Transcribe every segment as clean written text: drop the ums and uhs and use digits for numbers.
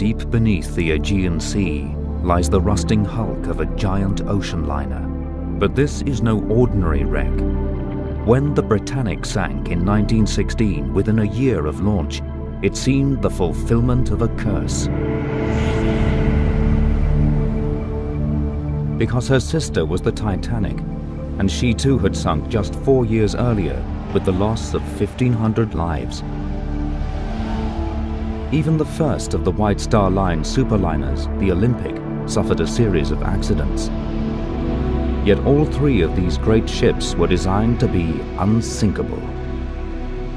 Deep beneath the Aegean Sea lies the rusting hulk of a giant ocean liner. But this is no ordinary wreck. When the Britannic sank in 1916, within a year of launch, it seemed the fulfillment of a curse. Because her sister was the Titanic, and she too had sunk just 4 years earlier with the loss of 1,500 lives. Even the first of the White Star Line superliners, the Olympic, suffered a series of accidents. Yet all three of these great ships were designed to be unsinkable.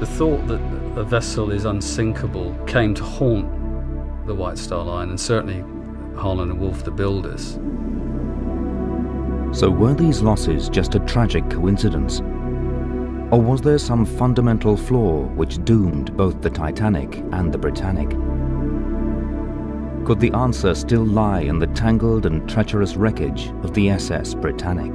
The thought that a vessel is unsinkable came to haunt the White Star Line, and certainly Harland and Wolff, the builders. So were these losses just a tragic coincidence? Or was there some fundamental flaw which doomed both the Titanic and the Britannic? Could the answer still lie in the tangled and treacherous wreckage of the SS Britannic?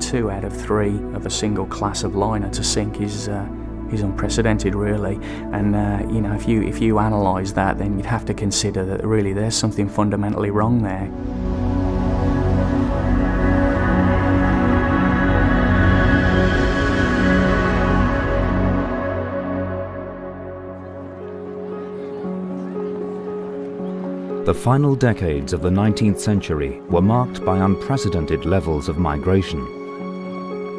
2 out of 3 of a single class of liner to sink is unprecedented, really. And you know, if you analyse that, then you'd have to consider that really there's something fundamentally wrong there. The final decades of the 19th century were marked by unprecedented levels of migration.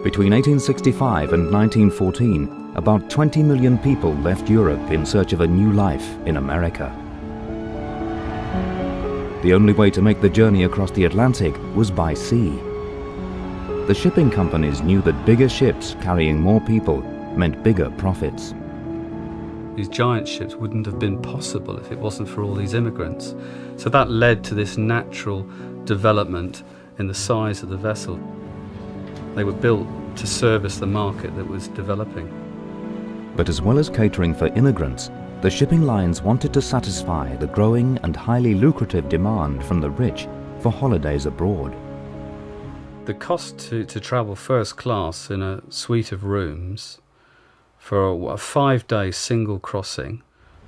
Between 1865 and 1914, about 20 million people left Europe in search of a new life in America. The only way to make the journey across the Atlantic was by sea. The shipping companies knew that bigger ships carrying more people meant bigger profits. These giant ships wouldn't have been possible if it wasn't for all these immigrants. So that led to this natural development in the size of the vessel. They were built to service the market that was developing. But as well as catering for immigrants, the shipping lines wanted to satisfy the growing and highly lucrative demand from the rich for holidays abroad. The cost to travel first class in a suite of rooms for a 5-day single crossing,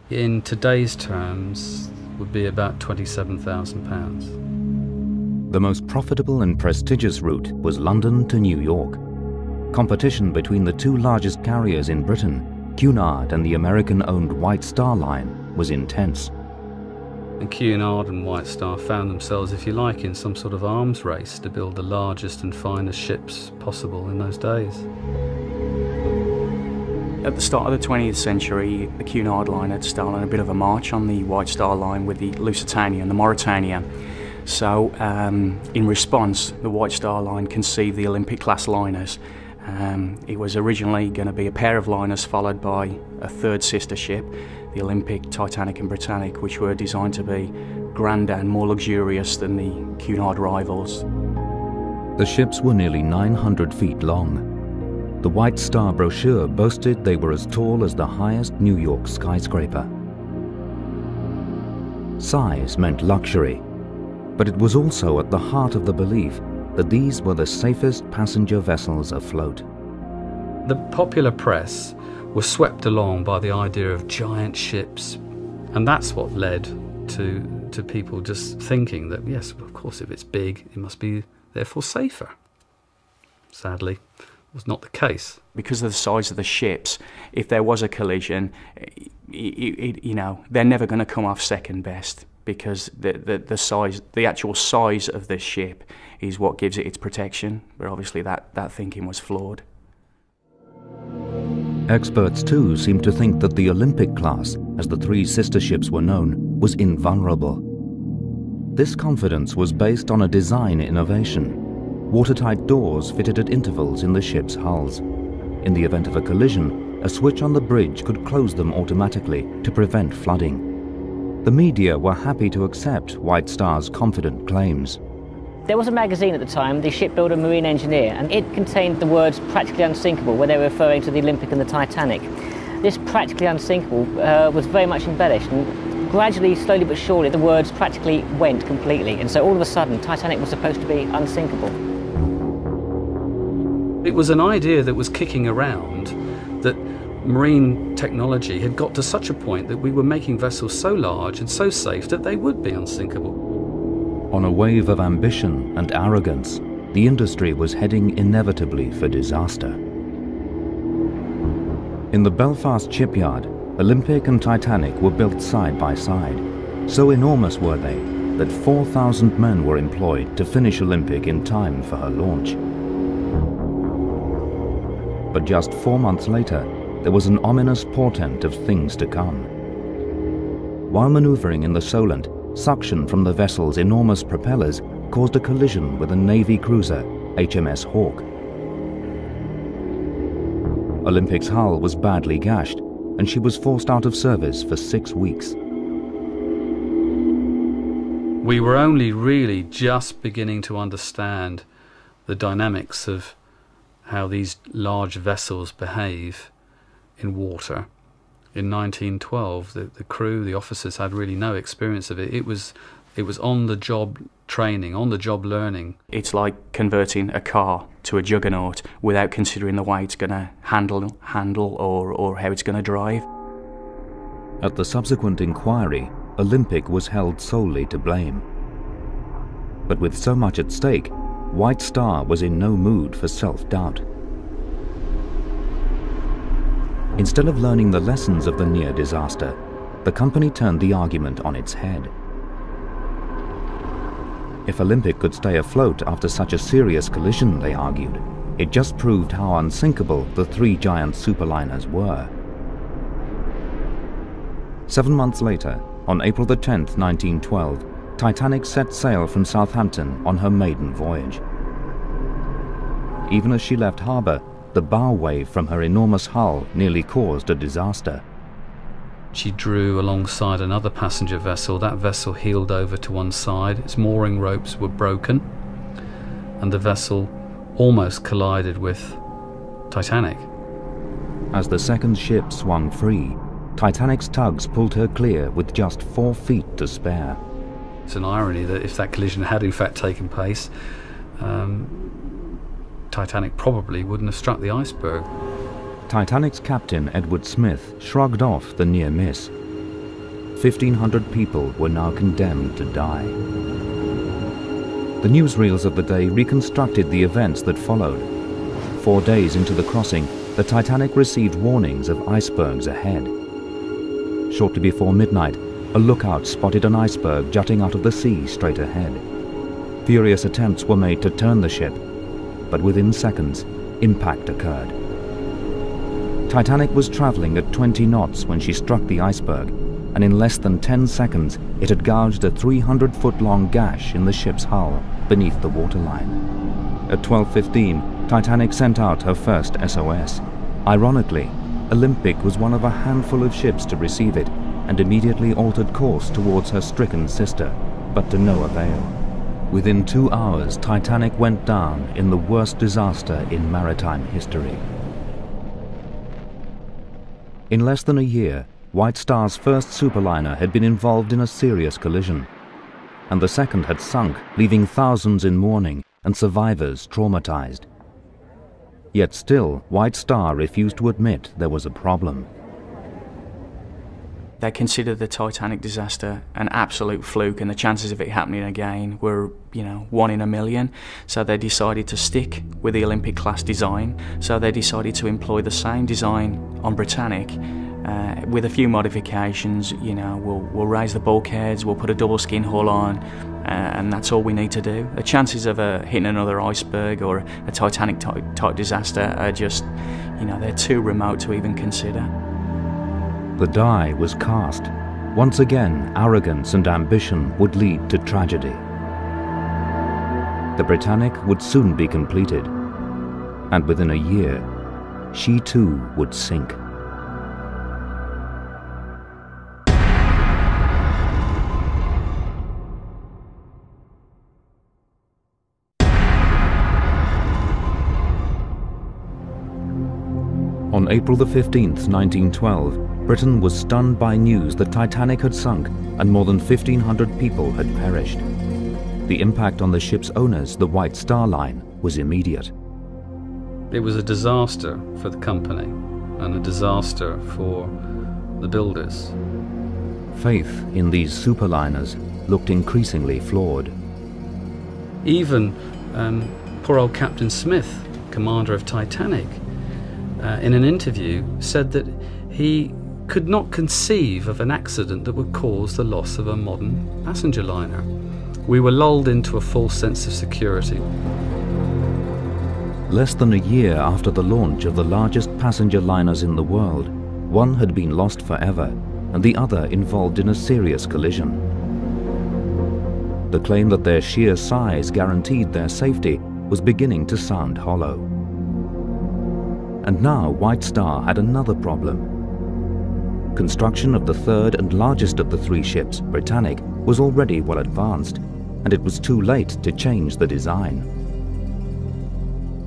in today's terms, would be about £27,000. The most profitable and prestigious route was London to New York. Competition between the 2 largest carriers in Britain, Cunard and the American-owned White Star Line, was intense. And Cunard and White Star found themselves, if you like, in some sort of arms race to build the largest and finest ships possible in those days. At the start of the 20th century, the Cunard line had stolen a bit of a march on the White Star Line with the Lusitania and the Mauretania. So, in response, the White Star Line conceived the Olympic-class liners. It was originally going to be a pair of liners followed by a 3rd sister ship, the Olympic, Titanic and Britannic, which were designed to be grander and more luxurious than the Cunard rivals. The ships were nearly 900 feet long. The White Star brochure boasted they were as tall as the highest New York skyscraper. Size meant luxury, but it was also at the heart of the belief that these were the safest passenger vessels afloat. The popular press was swept along by the idea of giant ships, and that's what led to people just thinking that, yes, of course, if it's big, it must be therefore safer. Sadly, was not the case. Because of the size of the ships, if there was a collision, you know, they're never going to come off second best, because the size, the actual size of the ship is what gives it its protection. But obviously that thinking was flawed. Experts too seemed to think that the Olympic class, as the 3 sister ships were known, was invulnerable. This confidence was based on a design innovation. Watertight doors fitted at intervals in the ship's hulls. In the event of a collision, a switch on the bridge could close them automatically to prevent flooding. The media were happy to accept White Star's confident claims. There was a magazine at the time, the Shipbuilder Marine Engineer, and it contained the words practically unsinkable, where they were referring to the Olympic and the Titanic. This practically unsinkable was very much embellished, and gradually, slowly but surely, the words practically went completely, and so all of a sudden Titanic was supposed to be unsinkable. It was an idea that was kicking around that marine technology had got to such a point that we were making vessels so large and so safe that they would be unsinkable. On a wave of ambition and arrogance, the industry was heading inevitably for disaster. In the Belfast shipyard, Olympic and Titanic were built side by side. So enormous were they that 4,000 men were employed to finish Olympic in time for her launch. But just 4 months later, there was an ominous portent of things to come. While maneuvering in the Solent, suction from the vessel's enormous propellers caused a collision with a Navy cruiser, HMS Hawke. Olympic's hull was badly gashed, and she was forced out of service for 6 weeks. We were only really just beginning to understand the dynamics of how these large vessels behave in water. In 1912, the crew, the officers had really no experience of it. It was on-the-job training, on-the-job learning. It's like converting a car to a juggernaut without considering the way it's going to handle or how it's going to drive. At the subsequent inquiry, Olympic was held solely to blame. But with so much at stake, White Star was in no mood for self-doubt. Instead of learning the lessons of the near disaster, the company turned the argument on its head. If Olympic could stay afloat after such a serious collision, they argued, it just proved how unsinkable the 3 giant superliners were. 7 months later, on April the 10th, 1912, Titanic set sail from Southampton on her maiden voyage. Even as she left harbour, the bow wave from her enormous hull nearly caused a disaster. She drew alongside another passenger vessel. That vessel heeled over to one side, its mooring ropes were broken, and the vessel almost collided with Titanic. As the second ship swung free, Titanic's tugs pulled her clear with just 4 feet to spare. It's an irony that if that collision had in fact taken place, Titanic probably wouldn't have struck the iceberg. Titanic's captain, Edward Smith, shrugged off the near miss. 1,500 people were now condemned to die. The newsreels of the day reconstructed the events that followed. 4 days into the crossing, the Titanic received warnings of icebergs ahead. Shortly before midnight, a lookout spotted an iceberg jutting out of the sea straight ahead. Furious attempts were made to turn the ship, but within seconds, impact occurred. Titanic was traveling at 20 knots when she struck the iceberg, and in less than 10 seconds, it had gouged a 300-foot-long gash in the ship's hull beneath the waterline. At 12:15, Titanic sent out her first SOS. Ironically, Olympic was one of a handful of ships to receive it, and immediately altered course towards her stricken sister, but to no avail. Within 2 hours, Titanic went down in the worst disaster in maritime history. In less than a year, White Star's first superliner had been involved in a serious collision, and the second had sunk, leaving thousands in mourning and survivors traumatized. Yet still, White Star refused to admit there was a problem. They considered the Titanic disaster an absolute fluke, and the chances of it happening again were, 1 in a million. So they decided to stick with the Olympic class design. So they decided to employ the same design on Britannic with a few modifications. We'll raise the bulkheads, we'll put a double skin hull on, and that's all we need to do. The chances of hitting another iceberg or a Titanic type disaster are just, they're too remote to even consider. The die was cast. Once again, arrogance and ambition would lead to tragedy. The Britannic would soon be completed, and within a year, she too would sink. On April the 15th, 1912, Britain was stunned by news that Titanic had sunk and more than 1,500 people had perished. The impact on the ship's owners, the White Star Line, was immediate. It was a disaster for the company. and a disaster for the builders. Faith in these superliners looked increasingly flawed. Even poor old Captain Smith, commander of Titanic, in an interview said that he could not conceive of an accident that would cause the loss of a modern passenger liner. We were lulled into a false sense of security. Less than a year after the launch of the largest passenger liners in the world, one had been lost forever and the other involved in a serious collision. The claim that their sheer size guaranteed their safety was beginning to sound hollow. And now White Star had another problem. Construction of the third and largest of the three ships, Britannic, was already well advanced, and it was too late to change the design.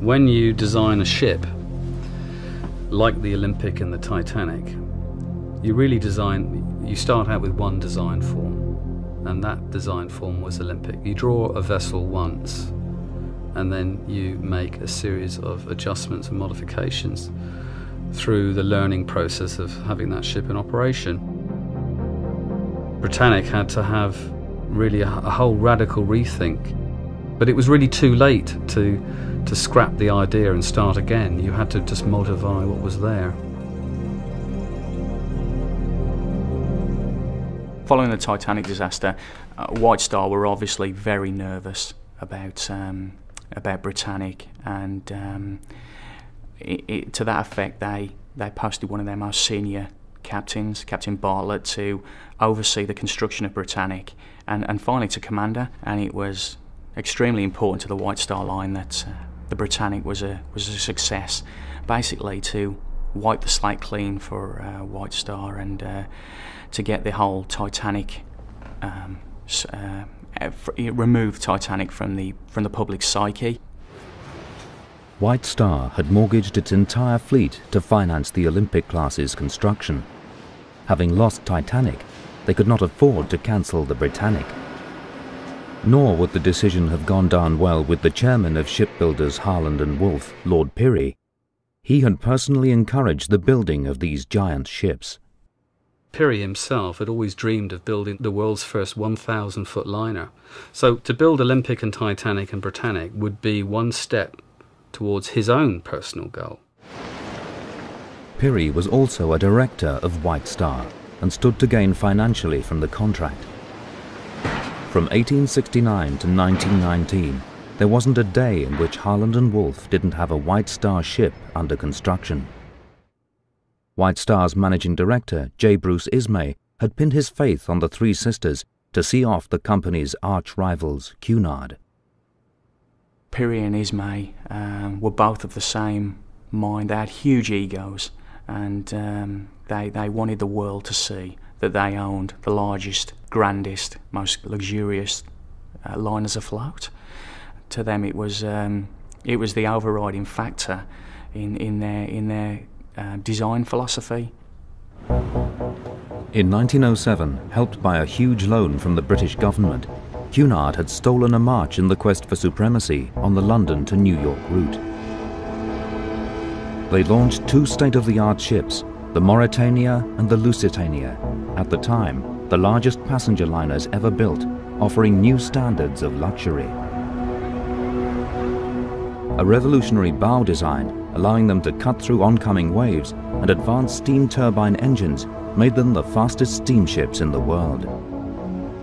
When you design a ship, like the Olympic and the Titanic, you start out with one design form, and that design form was Olympic. You draw a vessel once, and then you make a series of adjustments and modifications through the learning process of having that ship in operation. Britannic had to have really a whole radical rethink, but it was really too late to scrap the idea and start again. You had to just modify what was there. Following the Titanic disaster, White Star were obviously very nervous about Britannic, and to that effect, they posted one of their most senior captains, Captain Bartlett, to oversee the construction of Britannic, and finally to commander. And it was extremely important to the White Star Line that the Britannic was a success, basically to wipe the slate clean for White Star and to get the whole Titanic, remove Titanic from the public psyche. White Star had mortgaged its entire fleet to finance the Olympic class's construction. Having lost Titanic, they could not afford to cancel the Britannic. Nor would the decision have gone down well with the chairman of shipbuilders Harland and Wolff, Lord Pirrie. He had personally encouraged the building of these giant ships. Pirrie himself had always dreamed of building the world's first 1,000-foot liner. So to build Olympic and Titanic and Britannic would be one step towards his own personal goal. Pirrie was also a director of White Star and stood to gain financially from the contract. From 1869 to 1919, there wasn't a day in which Harland and Wolff didn't have a White Star ship under construction. White Star's managing director, J. Bruce Ismay, had pinned his faith on the Three Sisters to see off the company's arch-rivals, Cunard. Pirrie and Ismay were both of the same mind. They had huge egos, and they wanted the world to see that they owned the largest, grandest, most luxurious liners afloat. To them, it was the overriding factor in their design philosophy. In 1907, helped by a huge loan from the British government, Cunard had stolen a march in the quest for supremacy on the London to New York route. They launched two state-of-the-art ships, the Mauretania and the Lusitania, at the time the largest passenger liners ever built, offering new standards of luxury. A revolutionary bow design, allowing them to cut through oncoming waves, and advanced steam turbine engines made them the fastest steamships in the world.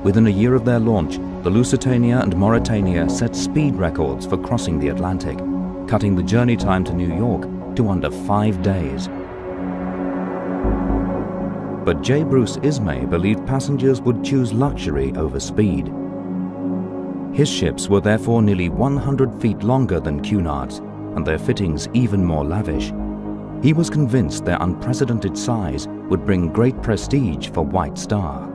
Within a year of their launch, the Lusitania and Mauretania set speed records for crossing the Atlantic, cutting the journey time to New York to under 5 days. But J. Bruce Ismay believed passengers would choose luxury over speed. His ships were therefore nearly 100 feet longer than Cunard's, and their fittings even more lavish. He was convinced their unprecedented size would bring great prestige for White Star.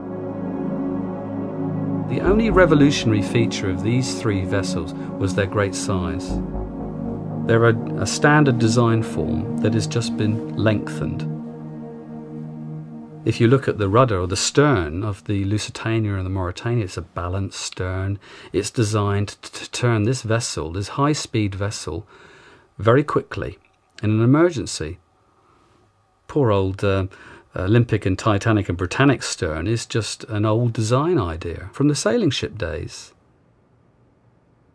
The only revolutionary feature of these three vessels was their great size. They're a standard design form that has just been lengthened. If you look at the rudder or the stern of the Lusitania and the Mauretania, it's a balanced stern. It's designed to turn this vessel, this high-speed vessel, very quickly in an emergency. poor old Olympic and Titanic and Britannic stern is just an old design idea from the sailing ship days.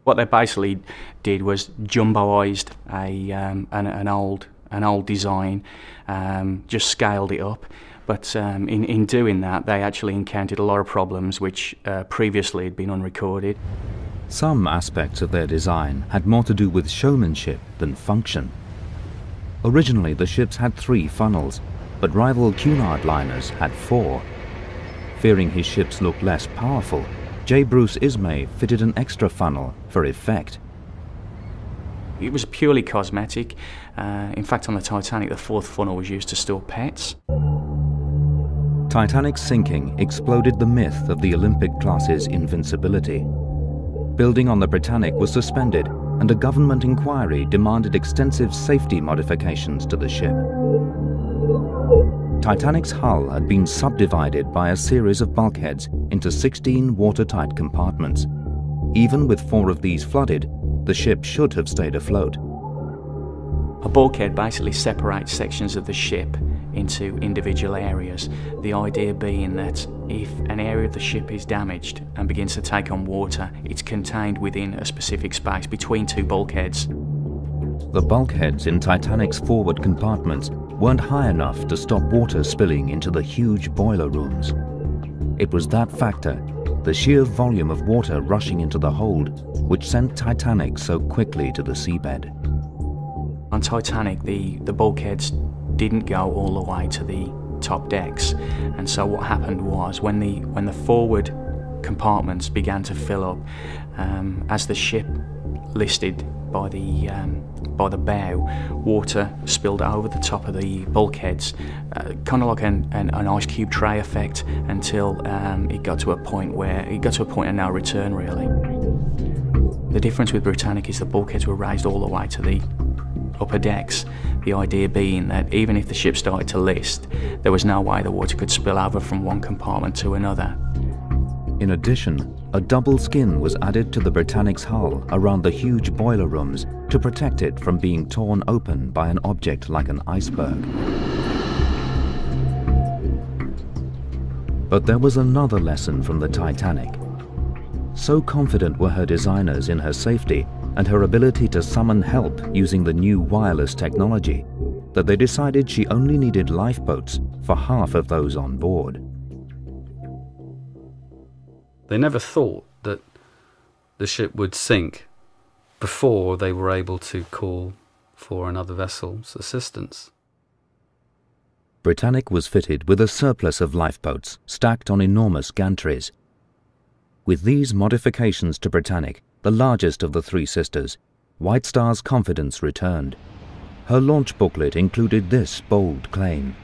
What they basically did was jumboised an old design, just scaled it up. But in doing that, they actually encountered a lot of problems which previously had been unrecorded. Some aspects of their design had more to do with showmanship than function. Originally, the ships had 3 funnels, but rival Cunard liners had 4. Fearing his ships looked less powerful, J. Bruce Ismay fitted an extra funnel for effect. It was purely cosmetic. In fact, on the Titanic, the 4th funnel was used to store pets. Titanic's sinking exploded the myth of the Olympic class's invincibility. Building on the Britannic was suspended, and a government inquiry demanded extensive safety modifications to the ship. Titanic's hull had been subdivided by a series of bulkheads into 16 watertight compartments. Even with 4 of these flooded, the ship should have stayed afloat. A bulkhead basically separates sections of the ship into individual areas, the idea being that if an area of the ship is damaged and begins to take on water, it's contained within a specific space between 2 bulkheads. The bulkheads in Titanic's forward compartments weren't high enough to stop water spilling into the huge boiler rooms. It was that factor, the sheer volume of water rushing into the hold, which sent Titanic so quickly to the seabed. On Titanic, the bulkheads didn't go all the way to the top decks, and so what happened was when the forward compartments began to fill up, as the ship listed by the bow, water spilled over the top of the bulkheads, kind of like an ice cube tray effect, until it got to a point of no return, really. The difference with Britannic is the bulkheads were raised all the way to the upper decks, the idea being that even if the ship started to list, there was no way the water could spill over from one compartment to another. In addition, a double skin was added to the Britannic's hull around the huge boiler rooms to protect it from being torn open by an object like an iceberg. But there was another lesson from the Titanic. So confident were her designers in her safety and her ability to summon help using the new wireless technology that they decided she only needed lifeboats for half of those on board. They never thought that the ship would sink before they were able to call for another vessel's assistance. Britannic was fitted with a surplus of lifeboats stacked on enormous gantries. With these modifications to Britannic, the largest of the 3 sisters, White Star's confidence returned. Her launch booklet included this bold claim.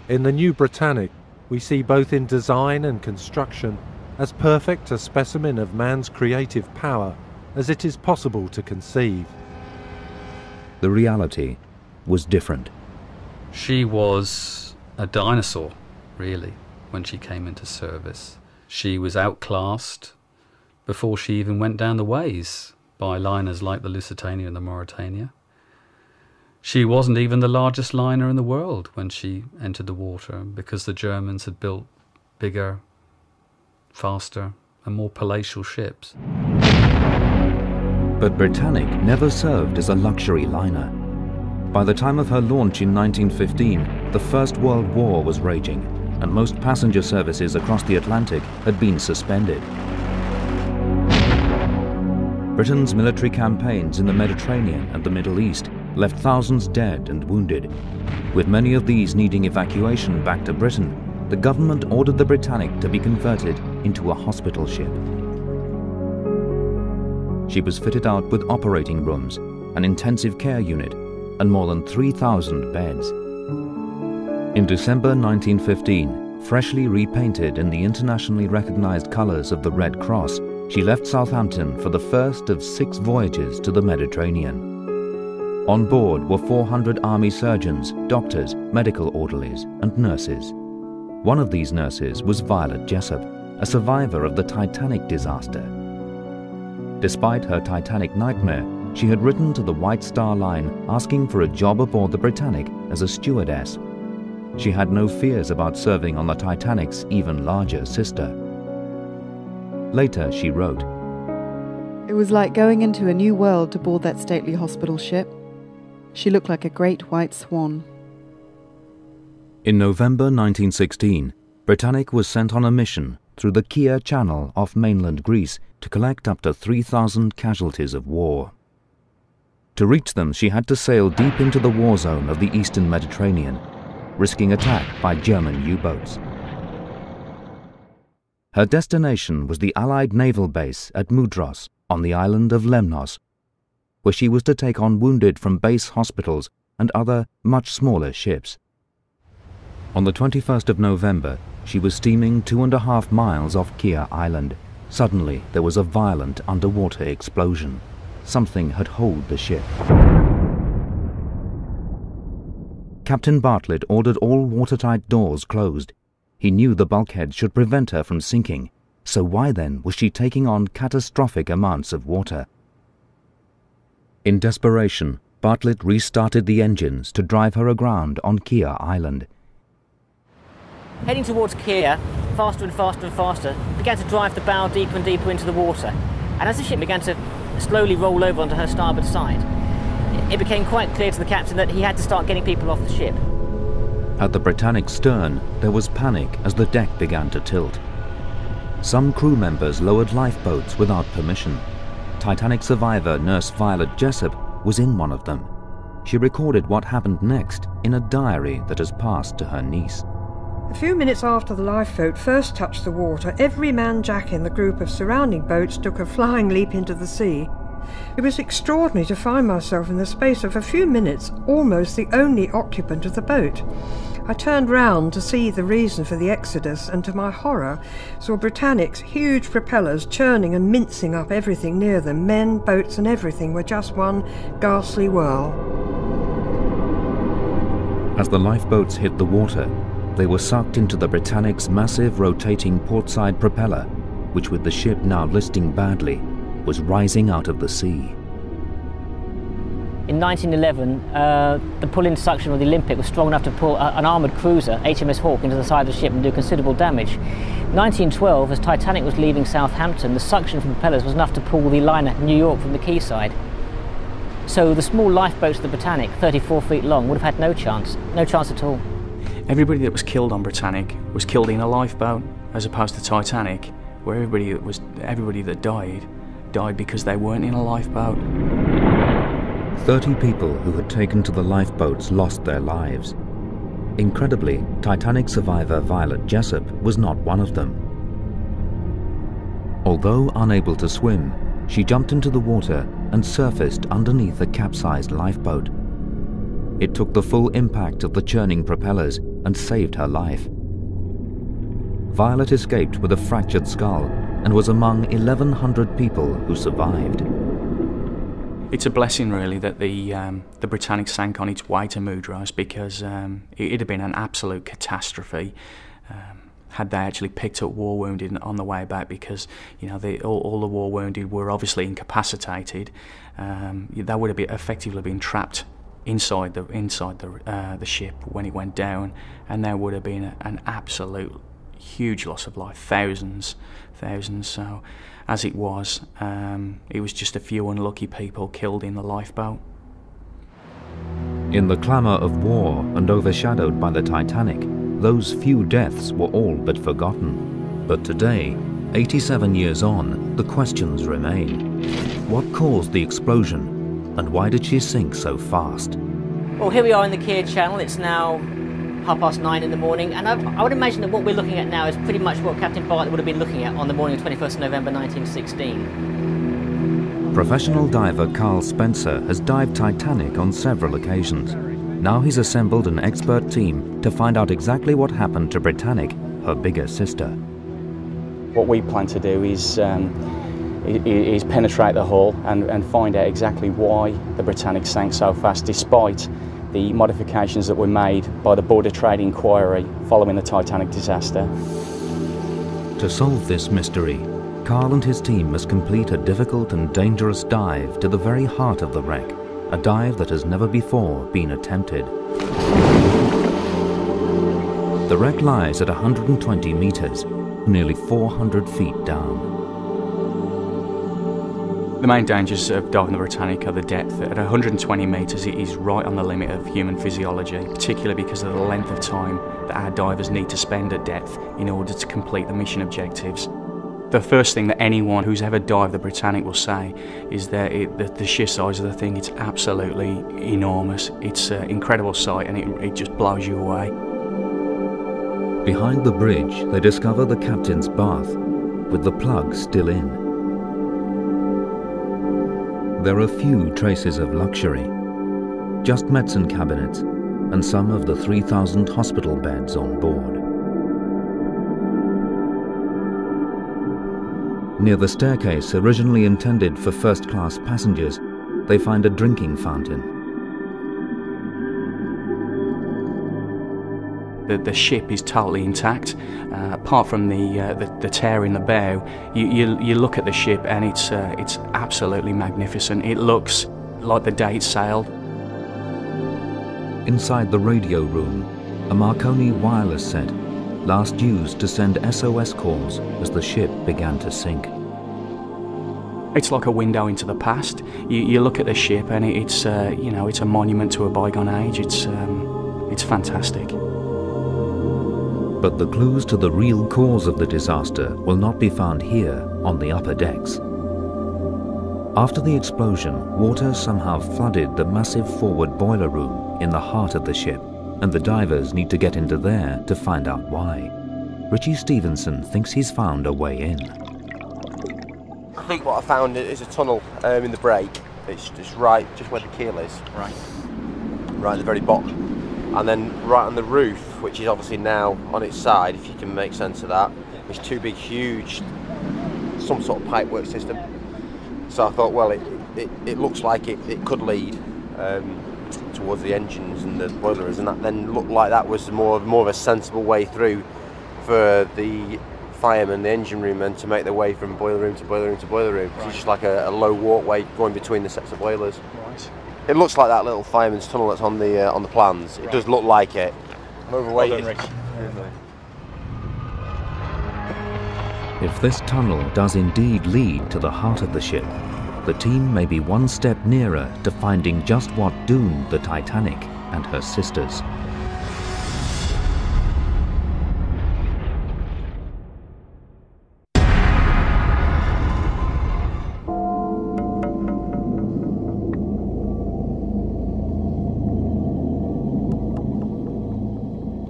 In the new Britannic, we see both in design and construction as perfect a specimen of man's creative power as it is possible to conceive. The reality was different. She was a dinosaur, really, when she came into service. She was outclassed before she even went down the ways by liners like the Lusitania and the Mauretania. She wasn't even the largest liner in the world when she entered the water, because the Germans had built bigger, faster and more palatial ships. But Britannic never served as a luxury liner. By the time of her launch in 1915, the First World War was raging, and most passenger services across the Atlantic had been suspended. Britain's military campaigns in the Mediterranean and the Middle East left thousands dead and wounded. With many of these needing evacuation back to Britain, the government ordered the Britannic to be converted into a hospital ship. She was fitted out with operating rooms, an intensive care unit, and more than 3,000 beds. In December 1915, freshly repainted in the internationally recognized colors of the Red Cross, she left Southampton for the first of 6 voyages to the Mediterranean. On board were 400 army surgeons, doctors, medical orderlies, and nurses. One of these nurses was Violet Jessop, a survivor of the Titanic disaster. Despite her Titanic nightmare, she had written to the White Star Line asking for a job aboard the Britannic as a stewardess. She had no fears about serving on the Titanic's even larger sister. Later, she wrote, "It was like going into a new world to board that stately hospital ship. She looked like a great white swan." In November 1916, Britannic was sent on a mission through the Kea Channel off mainland Greece to collect up to 3,000 casualties of war. To reach them, she had to sail deep into the war zone of the eastern Mediterranean, risking attack by German U-boats. Her destination was the Allied naval base at Mudros on the island of Lemnos, where she was to take on wounded from base hospitals and other much smaller ships. On the 21st of November, she was steaming 2.5 miles off Kea Island. Suddenly, there was a violent underwater explosion. Something had holed the ship. Captain Bartlett ordered all watertight doors closed. He knew the bulkheads should prevent her from sinking, so why then was she taking on catastrophic amounts of water? In desperation, Bartlett restarted the engines to drive her aground on Kea Island. Heading towards Kea, faster and faster and faster, began to drive the bow deeper and deeper into the water. And as the ship began to slowly roll over onto her starboard side, it became quite clear to the captain that he had to start getting people off the ship. At the Britannic's stern, there was panic as the deck began to tilt. Some crew members lowered lifeboats without permission. Titanic survivor nurse Violet Jessup was in one of them. She recorded what happened next in a diary that has passed to her niece. A few minutes after the lifeboat first touched the water, every man jack in the group of surrounding boats took a flying leap into the sea. It was extraordinary to find myself in the space of a few minutes almost the only occupant of the boat. I turned round to see the reason for the exodus, and to my horror saw Britannic's huge propellers churning and mincing up everything near them. Men, boats and everything were just one ghastly whirl. As the lifeboats hit the water, they were sucked into the Britannic's massive rotating portside propeller, which, with the ship now listing badly, was rising out of the sea. In 1911, the pull-in suction of the Olympic was strong enough to pull an armoured cruiser, HMS Hawke, into the side of the ship and do considerable damage. 1912, as Titanic was leaving Southampton, the suction from propellers was enough to pull the liner New York from the quayside. So the small lifeboats of the Britannic, 34 feet long, would have had no chance at all. Everybody that was killed on Britannic was killed in a lifeboat, as opposed to Titanic, where everybody that died because they weren't in a lifeboat. 30 people who had taken to the lifeboats lost their lives. Incredibly, Titanic survivor Violet Jessup was not one of them. Although unable to swim, she jumped into the water and surfaced underneath a capsized lifeboat. It took the full impact of the churning propellers and saved her life. Violet escaped with a fractured skull and was among 1,100 people who survived. It's a blessing, really, that the Britannic sank on its way to Mudros, because it'd have been an absolute catastrophe had they actually picked up war wounded on the way back, because all the war wounded were obviously incapacitated. They would have effectively been trapped inside the ship when it went down, and there would have been an absolute huge loss of life, thousands. So as it was just a few unlucky people killed in the lifeboat. In the clamour of war and overshadowed by the Titanic, those few deaths were all but forgotten. But today, 87 years on, the questions remain. What caused the explosion, and why did she sink so fast? Well, here we are in the Kea Channel. It's now 9:30 in the morning, and I would imagine that what we're looking at now is pretty much what Captain Bartlett would have been looking at on the morning of 21st of November 1916. Professional diver Carl Spencer has dived Titanic on several occasions. Now he's assembled an expert team to find out exactly what happened to Britannic, her bigger sister. What we plan to do is penetrate the hull and find out exactly why the Britannic sank so fast, despite the modifications that were made by the Board of Trade Inquiry following the Titanic disaster. To solve this mystery, Carl and his team must complete a difficult and dangerous dive to the very heart of the wreck, a dive that has never before been attempted. The wreck lies at 120 meters, nearly 400 feet down. The main dangers of diving the Britannic are the depth. At 120 metres it is right on the limit of human physiology, particularly because of the length of time that our divers need to spend at depth in order to complete the mission objectives. The first thing that anyone who's ever dived the Britannic will say is that the sheer size of the thing, it's absolutely enormous. It's an incredible sight and it just blows you away. Behind the bridge, they discover the captain's bath, with the plug still in. There are few traces of luxury, just medicine cabinets and some of the 3,000 hospital beds on board. Near the staircase originally intended for first-class passengers, they find a drinking fountain. The ship is totally intact, apart from the tear in the bow. You look at the ship and it's absolutely magnificent. It looks like the day it sailed. Inside the radio room, a Marconi wireless set, last used to send SOS calls as the ship began to sink. It's like a window into the past. You look at the ship and it's a monument to a bygone age. It's fantastic. But the clues to the real cause of the disaster will not be found here on the upper decks. After the explosion, water somehow flooded the massive forward boiler room in the heart of the ship, and the divers need to get into there to find out why. Richie Stevenson thinks he's found a way in. I think what I found is a tunnel in the break. It's just right, just where the keel is. Right at the very bottom. And then right on the roof, which is obviously now on its side, if you can make sense of that, there's two big, huge, some sort of pipework system. So I thought, well, it looks like it could lead towards the engines and the boilers, and that then looked like that was more of a sensible way through for the firemen, the engine room men, to make their way from boiler room to boiler room to boiler room. Right. It's just like a low walkway going between the sets of boilers. Right. It looks like that little fireman's tunnel that's on the plans. It does look like it. I'm overweighted. Well done, If this tunnel does indeed lead to the heart of the ship, the team may be one step nearer to finding just what doomed the Titanic and her sisters.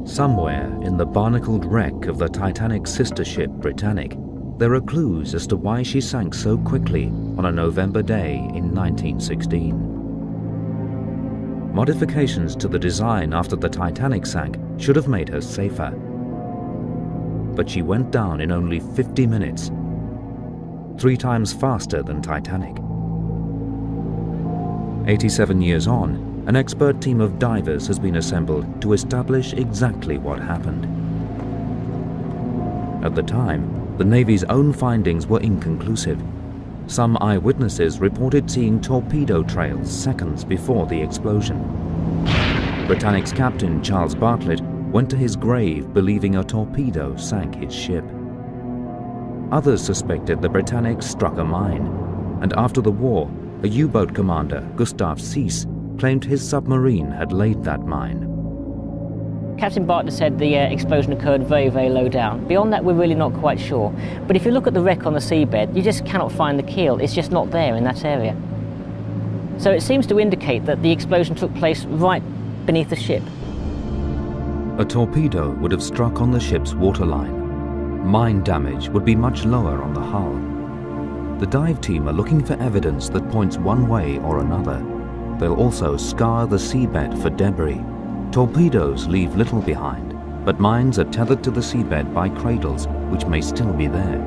Somewhere in the barnacled wreck of the Titanic sister ship Britannic, there are clues as to why she sank so quickly on a November day in 1916. Modifications to the design after the Titanic sank should have made her safer. But she went down in only 50 minutes, 3 times faster than Titanic. 87 years on, an expert team of divers has been assembled to establish exactly what happened. At the time, the Navy's own findings were inconclusive. Some eyewitnesses reported seeing torpedo trails seconds before the explosion. Britannic's captain, Charles Bartlett, went to his grave believing a torpedo sank his ship. Others suspected the Britannic struck a mine, and after the war, a U-boat commander, Gustav Sees, claimed his submarine had laid that mine. Captain Bartlett said the explosion occurred very, very low down. Beyond that, we're really not quite sure. But if you look at the wreck on the seabed, you just cannot find the keel. It's just not there in that area. So it seems to indicate that the explosion took place right beneath the ship. A torpedo would have struck on the ship's waterline. Mine damage would be much lower on the hull. The dive team are looking for evidence that points one way or another. They'll also scour the seabed for debris. Torpedoes leave little behind, but mines are tethered to the seabed by cradles which may still be there.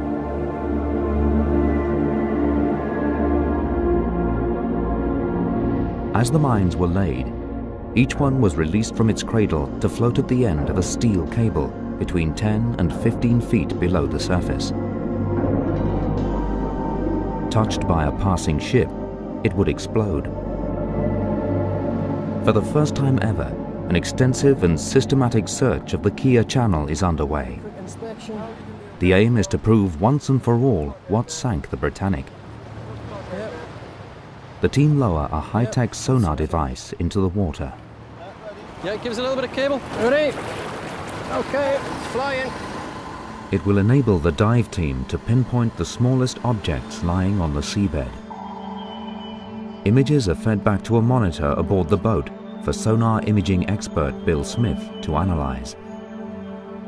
As the mines were laid, each one was released from its cradle to float at the end of a steel cable between 10 and 15 feet below the surface. touched by a passing ship, it would explode. For the first time ever, an extensive and systematic search of the Kia Channel is underway. The aim is to prove once and for all what sank the Britannic. The team lower a high-tech sonar device into the water. Yeah, give us a little bit of cable. Ready? Okay, it's flying. It will enable the dive team to pinpoint the smallest objects lying on the seabed. Images are fed back to a monitor aboard the boat for sonar imaging expert Bill Smith to analyze.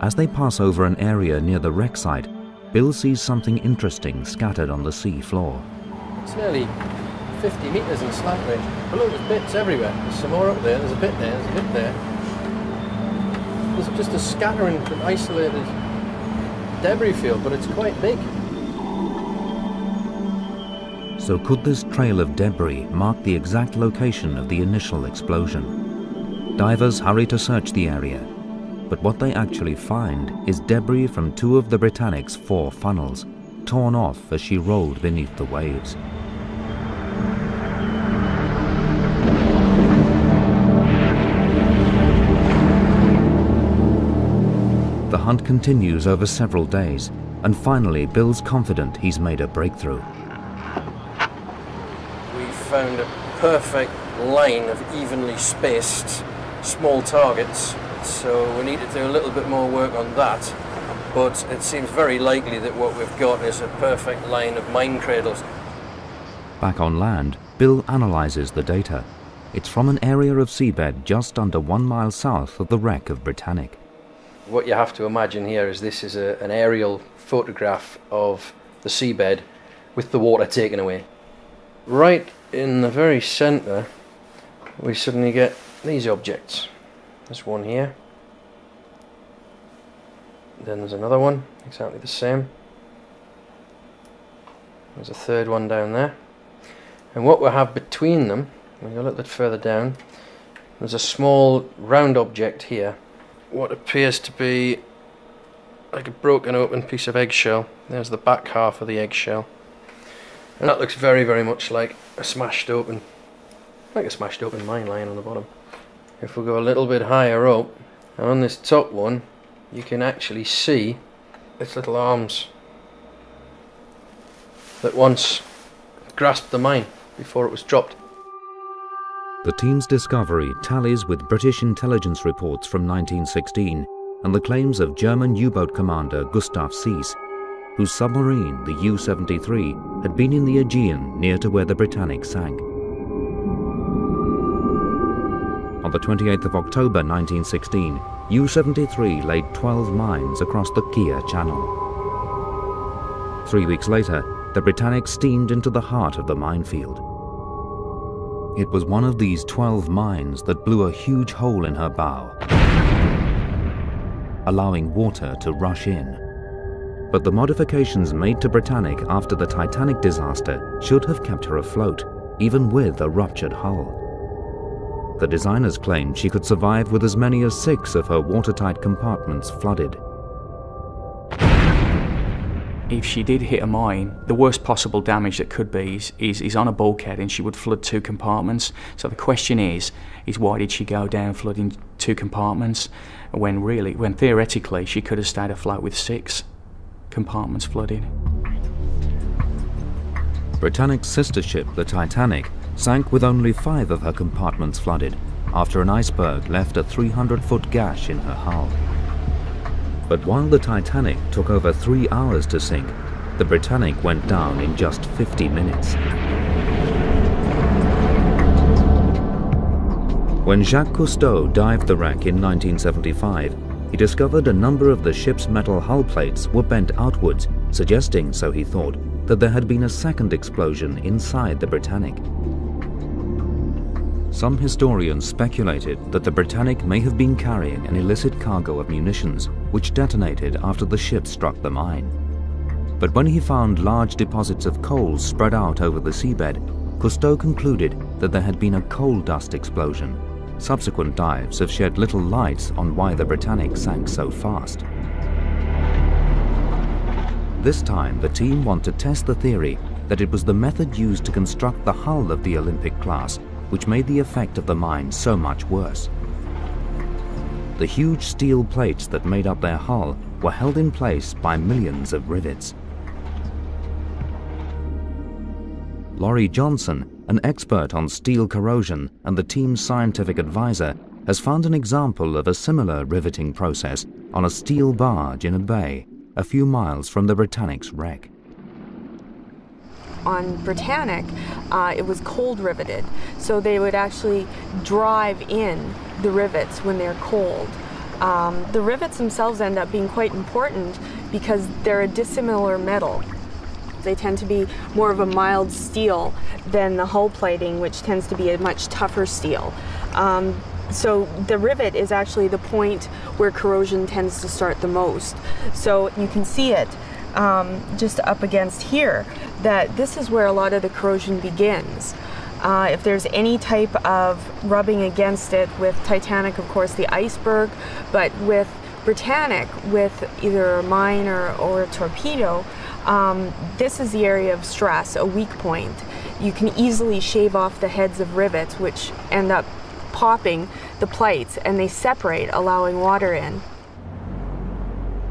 As they pass over an area near the wreck site, Bill sees something interesting scattered on the sea floor. It's nearly 50 metres in slant range. But look, there's bits everywhere. There's some more up there, there's a bit there, there's a bit there. There's just a scattering of isolated debris field, but it's quite big. So could this trail of debris mark the exact location of the initial explosion? Divers hurry to search the area, but what they actually find is debris from two of the Britannic's 4 funnels, torn off as she rolled beneath the waves. The hunt continues over several days, and finally Bill's confident he's made a breakthrough. We found a perfect line of evenly spaced small targets, so we need to do a little bit more work on that, but it seems very likely that what we've got is a perfect line of mine cradles. Back on land, Bill analyzes the data. It's from an area of seabed just under 1 mile south of the wreck of Britannic. What you have to imagine here is this is an aerial photograph of the seabed with the water taken away. Right in the very centre we suddenly get these objects. There's one here, then there's another one exactly the same, there's a third one down there, and what we have between them, we go a little bit further down, there's a small round object here, what appears to be like a broken open piece of eggshell. There's the back half of the eggshell, and that looks very, very much like a smashed open mine lying on the bottom. If we go a little bit higher up, and on this top one you can actually see its little arms that once grasped the mine before it was dropped. The team's discovery tallies with British intelligence reports from 1916 and the claims of German U-boat commander Gustav Seiss, whose submarine, the U-73, had been in the Aegean near to where the Britannic sank. On the 28th of October 1916, U-73 laid 12 mines across the Kia Channel. 3 weeks later, the Britannic steamed into the heart of the minefield. It was one of these 12 mines that blew a huge hole in her bow, allowing water to rush in. But the modifications made to Britannic after the Titanic disaster should have kept her afloat, even with a ruptured hull. The designers claimed she could survive with as many as 6 of her watertight compartments flooded. If she did hit a mine, the worst possible damage that could be is on a bulkhead, and she would flood 2 compartments. So the question is why did she go down flooding 2 compartments when theoretically she could have stayed afloat with 6 compartments flooded. Britannic's sister ship, the Titanic, sank with only 5 of her compartments flooded after an iceberg left a 300-foot gash in her hull. But while the Titanic took over 3 hours to sink, the Britannic went down in just 50 minutes. When Jacques Cousteau dived the wreck in 1975, he discovered a number of the ship's metal hull plates were bent outwards, suggesting, so he thought, that there had been a second explosion inside the Britannic. Some historians speculated that the Britannic may have been carrying an illicit cargo of munitions, which detonated after the ship struck the mine. But when he found large deposits of coal spread out over the seabed, Cousteau concluded that there had been a coal dust explosion. Subsequent dives have shed little light on why the Britannic sank so fast. This time, the team want to test the theory that it was the method used to construct the hull of the Olympic class which made the effect of the mine so much worse. The huge steel plates that made up their hull were held in place by millions of rivets. Laurie Johnson, an expert on steel corrosion and the team's scientific advisor, has found an example of a similar riveting process on a steel barge in a bay a few miles from the Britannic's wreck. On Britannic, it was cold riveted, so they would actually drive in the rivets when they're cold. The rivets themselves end up being quite important because they're a dissimilar metal. They tend to be more of a mild steel than the hull plating, which tends to be a much tougher steel. So the rivet is actually the point where corrosion tends to start the most. So you can see it just up against here, that this is where a lot of the corrosion begins. If there's any type of rubbing against it, with Titanic, of course, the iceberg, but with Britannic, with either a mine or a torpedo, this is the area of stress, a weak point. You can easily shave off the heads of rivets, which end up popping the plates, and they separate, allowing water in.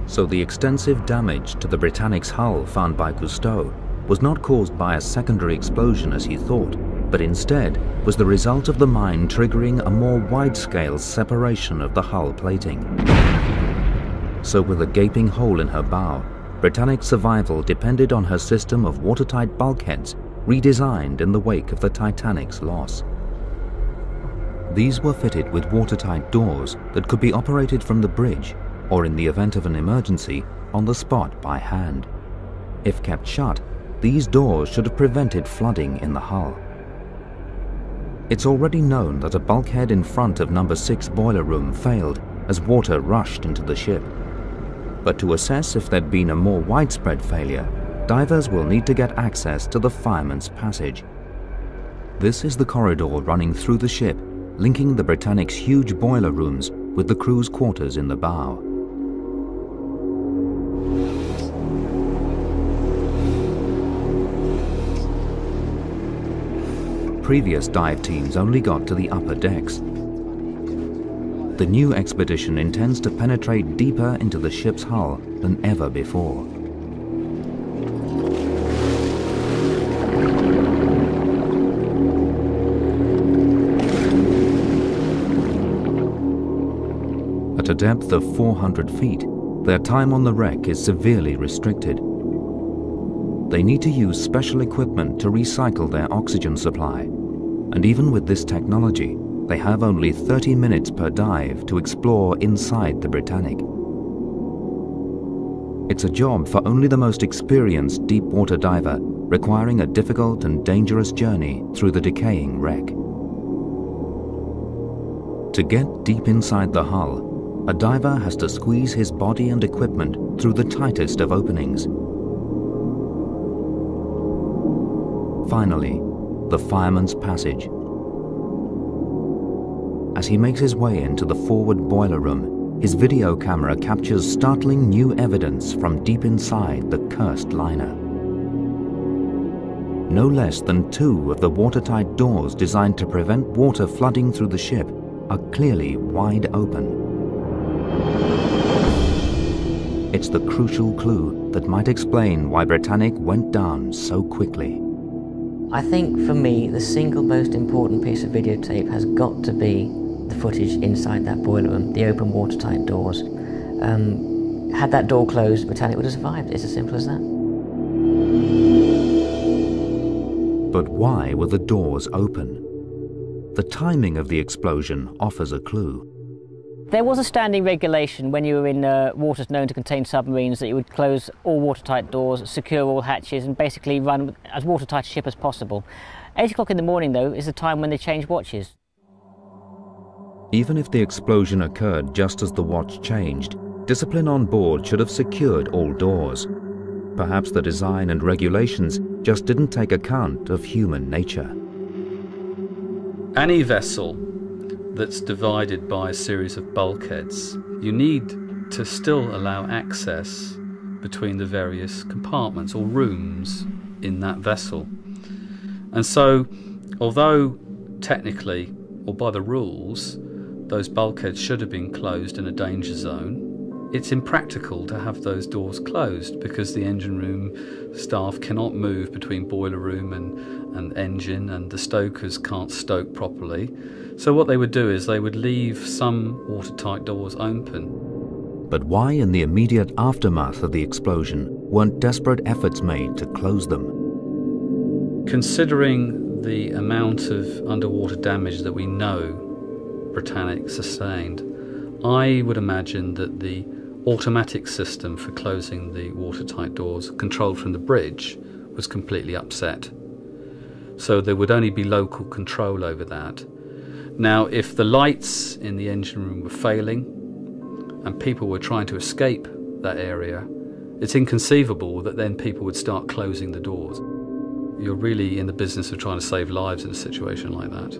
So the extensive damage to the Britannic's hull found by Cousteau was not caused by a secondary explosion as he thought, but instead was the result of the mine triggering a more wide-scale separation of the hull plating. So with a gaping hole in her bow, Britannic's survival depended on her system of watertight bulkheads redesigned in the wake of the Titanic's loss. These were fitted with watertight doors that could be operated from the bridge, or in the event of an emergency, on the spot by hand. If kept shut, these doors should have prevented flooding in the hull. It's already known that a bulkhead in front of number 6 boiler room failed as water rushed into the ship. But to assess if there'd been a more widespread failure, divers will need to get access to the fireman's passage. This is the corridor running through the ship, linking the Britannic's huge boiler rooms with the crew's quarters in the bow. Previous dive teams only got to the upper decks. The new expedition intends to penetrate deeper into the ship's hull than ever before. At a depth of 400 feet, their time on the wreck is severely restricted. They need to use special equipment to recycle their oxygen supply, and even with this technology, they have only 30 minutes per dive to explore inside the Britannic. It's a job for only the most experienced deep-water diver, requiring a difficult and dangerous journey through the decaying wreck. To get deep inside the hull, a diver has to squeeze his body and equipment through the tightest of openings. Finally, the fireman's passage. As he makes his way into the forward boiler room, his video camera captures startling new evidence from deep inside the cursed liner. No less than 2 of the watertight doors designed to prevent water flooding through the ship are clearly wide open. It's the crucial clue that might explain why Britannic went down so quickly. I think for me, the single most important piece of videotape has got to be the footage inside that boiler room, the open watertight doors. Had that door closed, Britannic would have survived. It's as simple as that. But why were the doors open? The timing of the explosion offers a clue. There was a standing regulation when you were in waters known to contain submarines that you would close all watertight doors, secure all hatches, and basically run as watertight a ship as possible. 8 o'clock in the morning, though, is the time when they change watches. Even if the explosion occurred just as the watch changed, discipline on board should have secured all doors. Perhaps the design and regulations just didn't take account of human nature. Any vessel that's divided by a series of bulkheads, you need to still allow access between the various compartments or rooms. in that vessel. And so, although technically, or by the rules, those bulkheads should have been closed in a danger zone, it's impractical to have those doors closed because the engine room staff cannot move between boiler room and engine, and the stokers can't stoke properly. So what they would do is they would leave some watertight doors open. But why, in the immediate aftermath of the explosion, weren't desperate efforts made to close them? Considering the amount of underwater damage that we know Britannic sustained, I would imagine that the automatic system for closing the watertight doors, controlled from the bridge, was completely upset. So there would only be local control over that. Now, if the lights in the engine room were failing and people were trying to escape that area, it's inconceivable that then people would start closing the doors. You're really in the business of trying to save lives in a situation like that.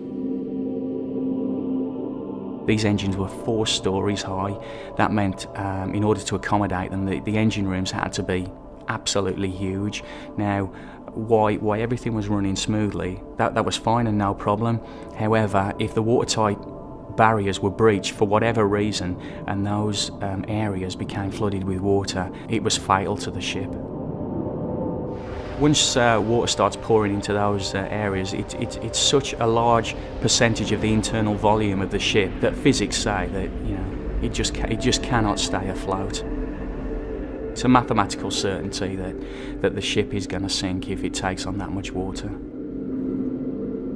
These engines were 4 stories high. That meant in order to accommodate them, the engine rooms had to be absolutely huge. Now, why everything was running smoothly, that was fine and no problem. However, if the watertight barriers were breached for whatever reason and those areas became flooded with water, it was fatal to the ship. Once water starts pouring into those areas, it's such a large percentage of the internal volume of the ship that physics say that it just cannot stay afloat. It's a mathematical certainty that the ship is going to sink if it takes on that much water.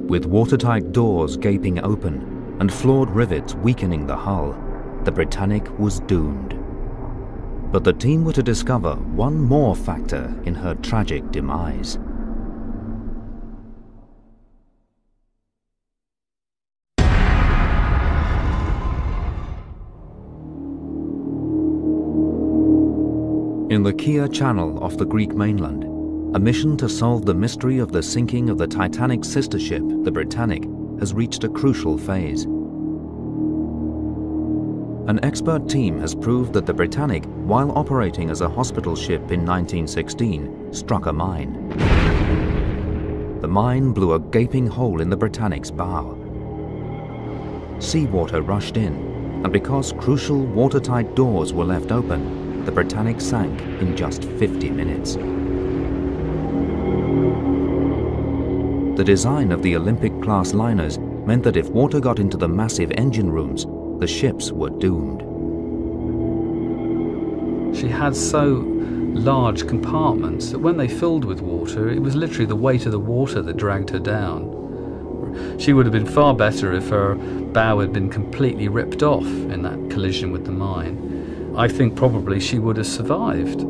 With watertight doors gaping open and flawed rivets weakening the hull, the Britannic was doomed. But the team were to discover one more factor in her tragic demise. In the Kea Channel off the Greek mainland, a mission to solve the mystery of the sinking of the Titanic sister ship, the Britannic, has reached a crucial phase. An expert team has proved that the Britannic, while operating as a hospital ship in 1916, struck a mine. The mine blew a gaping hole in the Britannic's bow. Seawater rushed in, and because crucial watertight doors were left open, the Britannic sank in just 50 minutes. The design of the Olympic-class liners meant that if water got into the massive engine rooms, the ships were doomed. She had so large compartments that when they filled with water, it was literally the weight of the water that dragged her down. She would have been far better if her bow had been completely ripped off in that collision with the mine. I think probably she would have survived.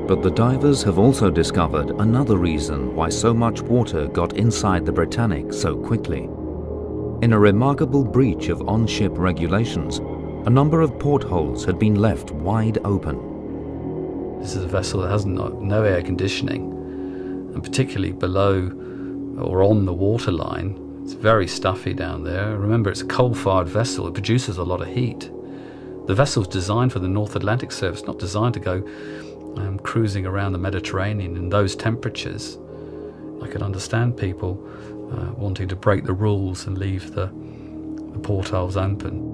But the divers have also discovered another reason why so much water got inside the Britannic so quickly. In a remarkable breach of on-ship regulations, a number of portholes had been left wide open. This is a vessel that has no air conditioning, and particularly below or on the waterline, it's very stuffy down there. Remember, it's a coal-fired vessel. It produces a lot of heat. The vessel's designed for the North Atlantic service, not designed to go cruising around the Mediterranean in those temperatures. I could understand people wanting to break the rules and leave the portholes open.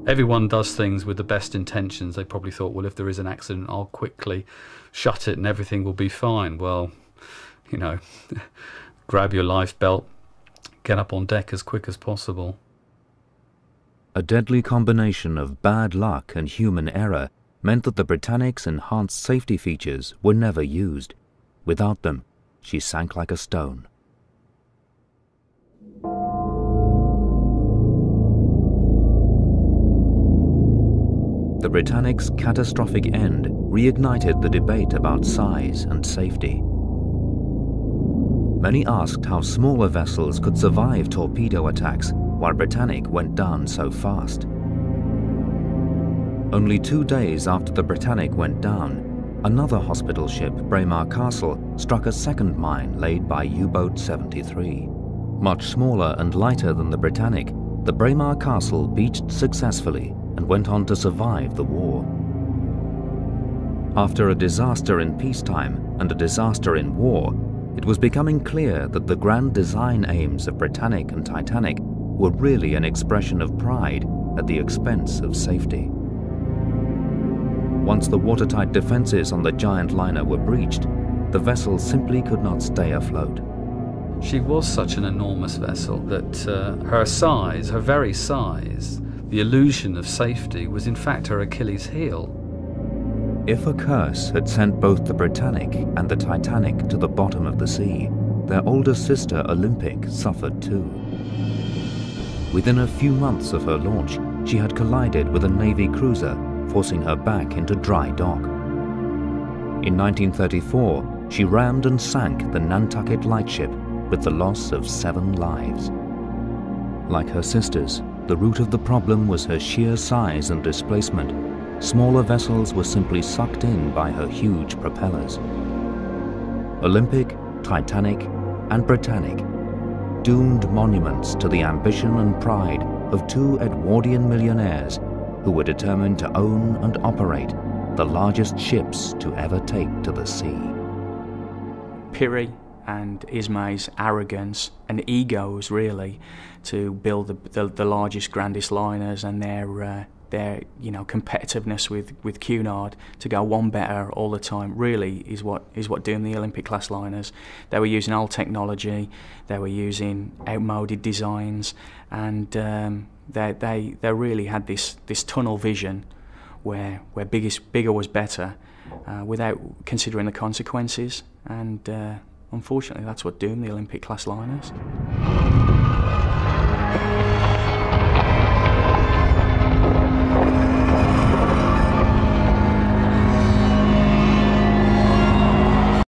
Everyone does things with the best intentions. They probably thought, well, if there is an accident, I'll quickly shut it and everything will be fine. Well, grab your life belt, get up on deck as quick as possible. A deadly combination of bad luck and human error meant that the Britannic's enhanced safety features were never used. Without them, she sank like a stone. The Britannic's catastrophic end reignited the debate about size and safety. Many asked how smaller vessels could survive torpedo attacks while Britannic went down so fast. Only 2 days after the Britannic went down, another hospital ship, Braemar Castle, struck a second mine laid by U-boat 73. Much smaller and lighter than the Britannic, the Braemar Castle beached successfully and went on to survive the war. After a disaster in peacetime and a disaster in war, it was becoming clear that the grand design aims of Britannic and Titanic were really an expression of pride at the expense of safety. Once the watertight defenses on the giant liner were breached, the vessel simply could not stay afloat. She was such an enormous vessel that her size, her very size, the illusion of safety was in fact her Achilles heel. If a curse had sent both the Britannic and the Titanic to the bottom of the sea, their older sister Olympic suffered too. Within a few months of her launch, she had collided with a Navy cruiser, forcing her back into dry dock. In 1934, she rammed and sank the Nantucket lightship with the loss of 7 lives. Like her sisters, the root of the problem was her sheer size and displacement. Smaller vessels were simply sucked in by her huge propellers. Olympic, Titanic, and Britannic, doomed monuments to the ambition and pride of 2 Edwardian millionaires who were determined to own and operate the largest ships to ever take to the sea. Pirrie and Ismay's arrogance and egos, really, to build the largest, grandest liners, and their competitiveness with Cunard to go one better all the time, really is what doomed the Olympic class liners. They were using old technology, they were using outmoded designs, and they really had this tunnel vision where bigger was better, without considering the consequences, and unfortunately that's what doomed the Olympic class liners.